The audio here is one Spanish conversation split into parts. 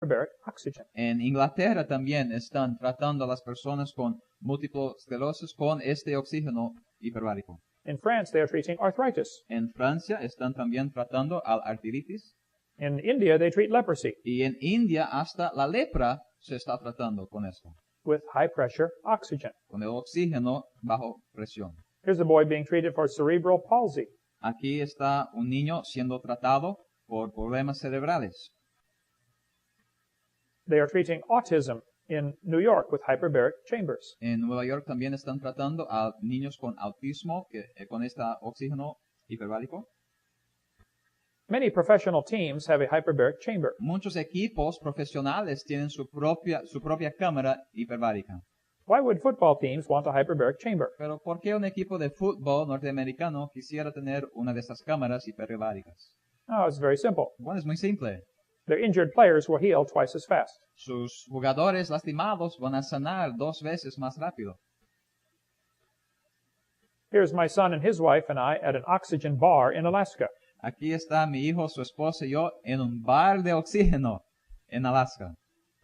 hyperbaric oxygen. En Inglaterra también están tratando a las personas con múltiple esclerosis con este oxígeno hiperbárico. In France, they are treating arthritis. En Francia están también tratando al artritis. In India, they treat leprosy Y en India hasta la lepra se está tratando con esto, with high-pressure oxygen. con el oxígeno bajo presión. Here's a boy being treated for cerebral palsy. Aquí está un niño siendo tratado por problemas cerebrales. They are treating autism in New York with hyperbaric chambers. En Nueva York también están tratando a niños con autismo con este oxígeno hiperbárico. Many professional teams have a hyperbaric chamber. Muchos equipos profesionales tienen su propia cámara hiperbárica. Why would football teams want a hyperbaric chamber? Pero ¿por qué un equipo de fútbol norteamericano quisiera tener una de estas cámaras hiperbáricas? Oh, it's very simple. Bueno, es muy simple. Their injured players will heal twice as fast. Sus jugadores lastimados van a sanar 2 veces más rápido. Here's my son and his wife and I at an oxygen bar in Alaska. Aquí está mi hijo, su esposa y yo en un bar de oxígeno en Alaska.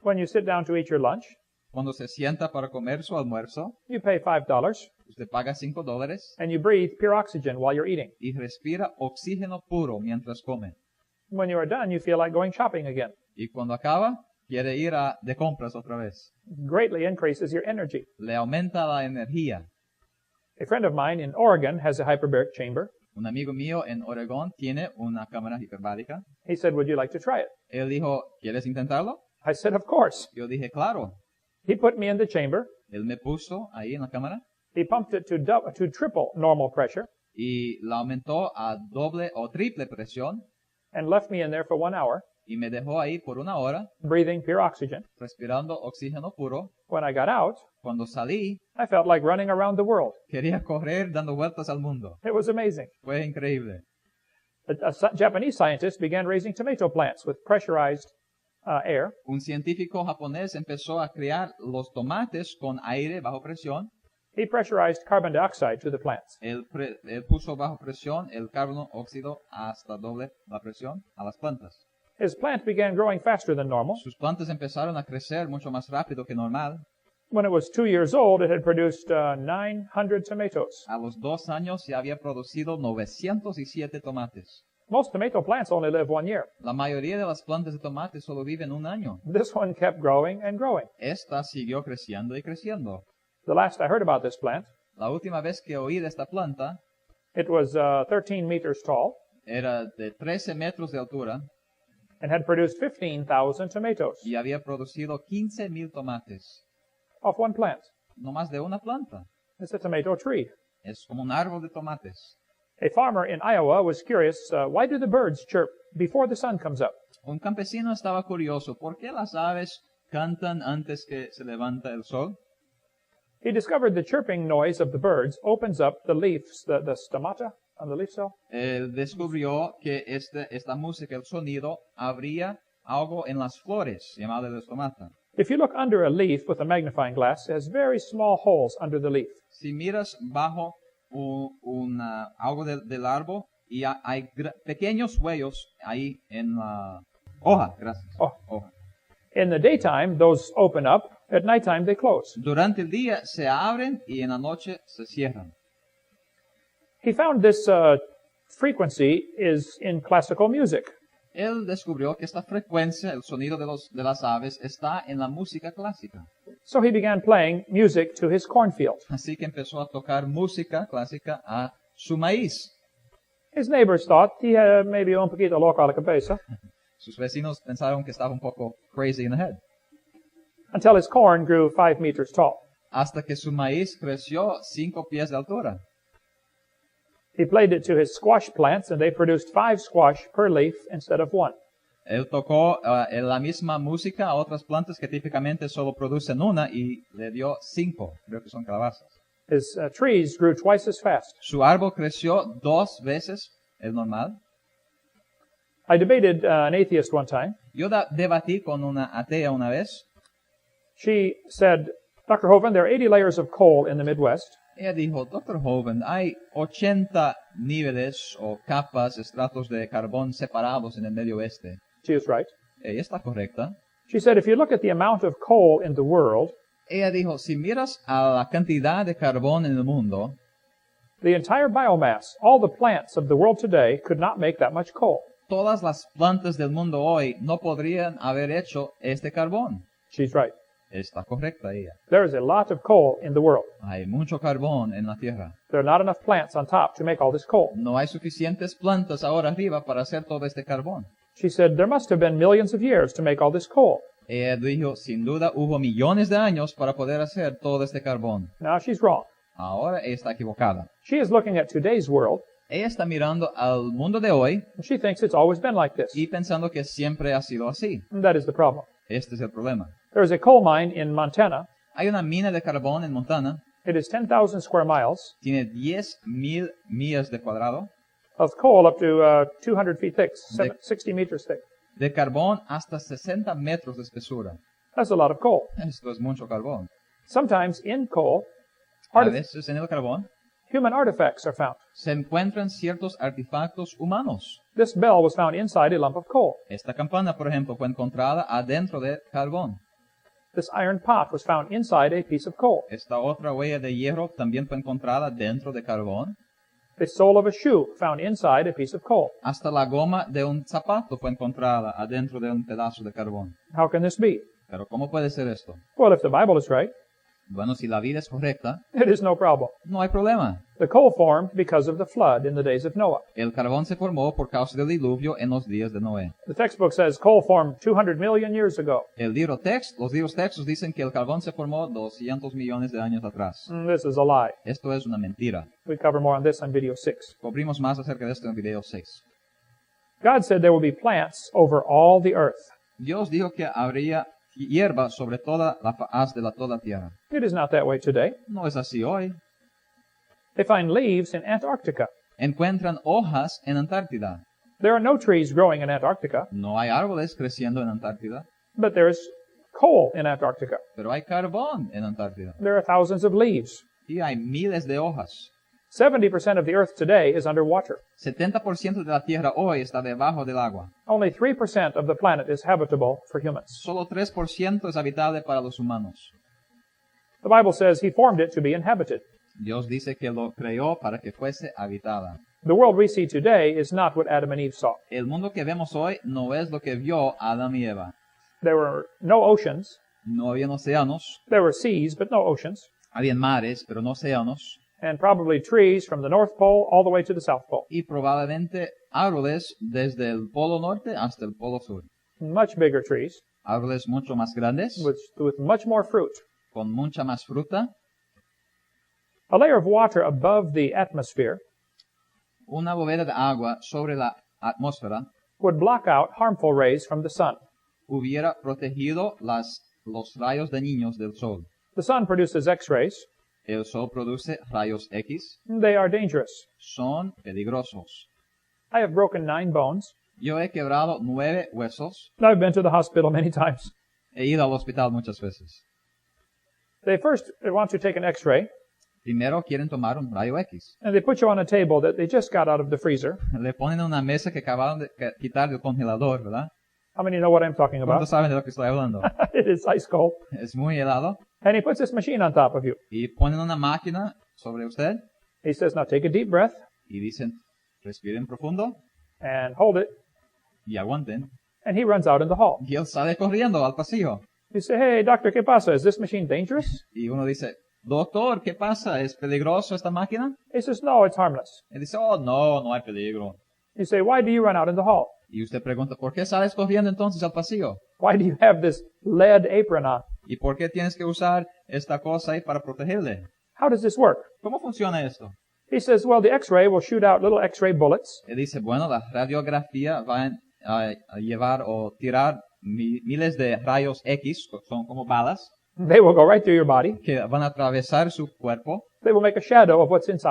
When you sit down to eat your lunch, Cuando se sienta para comer su almuerzo, you pay $5 usted paga $5 and you breathe pure oxygen while you're eating. y respira oxígeno puro mientras come. When you are done, you feel like going shopping again. Y cuando acaba, quiere ir de compras otra vez. Greatly increases your energy. Le aumenta la energía. A friend of mine in Oregon has a hyperbaric chamber. Un amigo mío en Oregón tiene una cámara hiperbárica. He said, would you like to try it? Él dijo, ¿quieres intentarlo? I said, of course. Yo dije, claro. He put me in the chamber. Él me puso ahí en la cámara He pumped it to triple normal pressure y la aumentó a doble o triple presión and left me in there for 1 hour, y me dejó ahí por 1 hora breathing pure oxygen. respirando oxígeno puro. When I got out, Cuando salí, I felt like running around the world. quería correr dando vueltas al mundo. It was amazing. Fue increíble. A Japanese scientist began raising tomato plants with pressurized air. Un científico japonés empezó a criar los tomates con aire bajo presión. He pressurized carbon dioxide to the plants. Él puso bajo presión el carbono óxido hasta doble la presión a las plantas. His plant began growing faster than normal. Sus plantas empezaron a crecer mucho más rápido que normal. When it was 2 years old, it had produced 900 tomatoes. A los 2 años ya había producido 907 tomates. Most tomato plants only live 1 year. La mayoría de las plantas de tomate solo viven 1 año. This one kept growing and growing. Esta siguió creciendo y creciendo. The last I heard about this plant, La última vez que oí de esta planta it was 13 meters tall era de 13 metros de altura and had produced 15,000 tomatoes y había producido 15,000 tomates. off one plant. No más de una planta. It's a tomato tree. Es como un árbol de tomates. A farmer in Iowa was curious, why do the birds chirp before the sun comes up? Un campesino estaba curioso. ¿Por qué las aves cantan antes que se levanta el sol? He discovered the chirping noise of the birds opens up the leaves, the stomata on the leaf cell. Él descubrió que esta música, el sonido, abría algo en las flores, llamado el estomata. If you look under a leaf with a magnifying glass, it has very small holes under the leaf. Si miras bajo algo del árbol y hay pequeños huellos ahí en la hoja. Gracias. Hoja. In the daytime, those open up. At nighttime, they close. Durante el día se abren y en la noche se cierran. He found this frequency is in classical music. Él descubrió que esta frecuencia, el sonido de las aves, está en la música clásica. So he began playing music to his cornfield. Así que empezó a tocar música clásica a su maíz. His neighbors thought he had maybe un poquito loco a la cabeza, Sus vecinos pensaron que estaba un poco crazy in the head. until his corn grew 5 meters tall. Hasta que su maíz creció 5 pies de altura. He played it to his squash plants, and they produced 5 squash per leaf instead of 1. Él tocó la misma música a otras plantas que típicamente solo producen una y le dio 5, creo que son calabazas. His trees grew twice as fast. Su árbol creció 2 veces el normal. I debated an atheist one time. Yo debatí con una atea una vez. She said, Dr. Hovind, there are 80 layers of coal in the Midwest. Ella dijo, Dr. Hovind, hay 80 niveles o capas, estratos de carbón separados en el medio oeste. She was right. Ella está correcta. She said, if you look at the amount of coal in the world, Ella dijo, si miras a la cantidad de carbón en el mundo, the entire biomass, all the plants of the world today could not make that much coal. todas las plantas del mundo hoy no podrían haber hecho este carbón. She's right. Está correcta ella. There is a lot of coal in the world. Hay mucho carbón en la tierra. There are not enough plants on top to make all this coal. No hay suficientes plantas ahora arriba para hacer todo este carbón. She said, there must have been millions of years to make all this coal. Ella dijo, sin duda hubo millones de años para poder hacer todo este carbón. Now she's wrong. Ahora ella está equivocada. She is looking at today's world, Ella está mirando al mundo de hoy and she thinks it's always been like this. y pensando que siempre ha sido así. And that is the problem. Este es el problema. There is a coal mine in Montana. Hay una mina de carbón en Montana. It is 10,000 square miles Tiene 10,000 millas de cuadrado of coal up to 200 feet thick, De- 60 meters thick. de carbón hasta 60 metros de espesura. That's a lot of coal. Esto es mucho carbón. Sometimes in coal, A veces en el carbón human artifacts are found. se encuentran ciertos artefactos humanos. This bell was found inside a lump of coal. Esta campana, por ejemplo, fue encontrada adentro de carbón. This iron pot was found inside a piece of coal. Esta otra huella de hierro también fue encontrada dentro de carbón. The sole of a shoe found inside a piece of coal. Hasta la goma de un zapato fue encontrada adentro de un pedazo de carbón. How can this be? Pero ¿cómo puede ser esto? Well, if the Bible is right, Bueno, si la vida es correcta, it is no problem. no hay problema. The coal formed because of the flood in the days of Noah. El carbón se formó por causa del diluvio en los días de Noé. The textbook says coal formed 200 million years ago. Los libros textos dicen que el carbón se formó 200 millones de años atrás. This is a lie. Esto es una mentira. We cover more on this on video 6. Cubrimos más acerca de esto en video 6. God said there will be plants over all the earth. Dios dijo que habría hierba sobre toda la faz de toda la tierra. It is not that way today. No es así hoy. They find leaves in Antarctica. Encuentran hojas en Antártida. There are no trees growing in Antarctica, No hay árboles creciendo en Antártida, but there is coal in Antarctica. pero hay carbón en Antártida. There are thousands of leaves. Y hay miles de hojas. 70% of the earth today is underwater. 70% de la tierra hoy está debajo del agua. Only 3% of the planet is habitable for humans. Solo 3% es habitable para los humanos. The Bible says he formed it to be inhabited. Dios dice que lo creó para que fuese habitada. The world we see today is not what Adam and Eve saw. El mundo que vemos hoy no es lo que vio Adán y Eva. There were no oceans. No había océanos, There were seas, but no oceans. había mares, pero no océanos, And probably trees from the North Pole all the way to the South Pole. y probablemente árboles desde el polo norte hasta el polo sur. Much bigger trees Árboles mucho más grandes, with much more fruit. con mucha más fruta, A layer of water above the atmosphere una bóveda de agua sobre la atmósfera would block out harmful rays from the sun. hubiera protegido los rayos dañinos del sol. The sun produces X-rays. El sol produce rayos X, They are dangerous. son peligrosos. I have broken 9 bones. Yo he quebrado 9 huesos. I've been to the hospital many times. He ido al hospital muchas veces. They first want to take an X-ray, Primero quieren tomar un rayo X. and they put you on a table that they just got out of the freezer. Le ponen una mesa que acabaron de quitar del congelador, ¿verdad? How many know what I'm talking about? ¿Cuántos saben de lo que estoy hablando? It is ice cold. Es muy helado. And he puts this machine on top of you. Y ponen una máquina sobre usted He says, now take a deep breath y dicen, respiren profundo and hold it. y aguanten. And he runs out in the hall. Y él sale corriendo al pasillo. You say, hey, doctor, ¿qué pasa? Is this machine dangerous? Y uno dice, doctor, ¿qué pasa? ¿Es peligroso esta máquina? He says, no, it's harmless. Él dice, oh, no, no hay peligro. You say, why do you run out in the hall? Y usted pregunta, ¿por qué sales corriendo entonces al pasillo? Why do you have this lead apron on? ¿Y por qué tienes que usar esta cosa ahí para protegerle? How does this work? ¿Cómo funciona esto? He says, well, the X-ray will shoot out little X-ray bullets. Él dice, bueno, la radiografía va a llevar o tirar miles de rayos X, son como balas, They will go right through your body. que van a atravesar su cuerpo They will make a shadow of what's inside.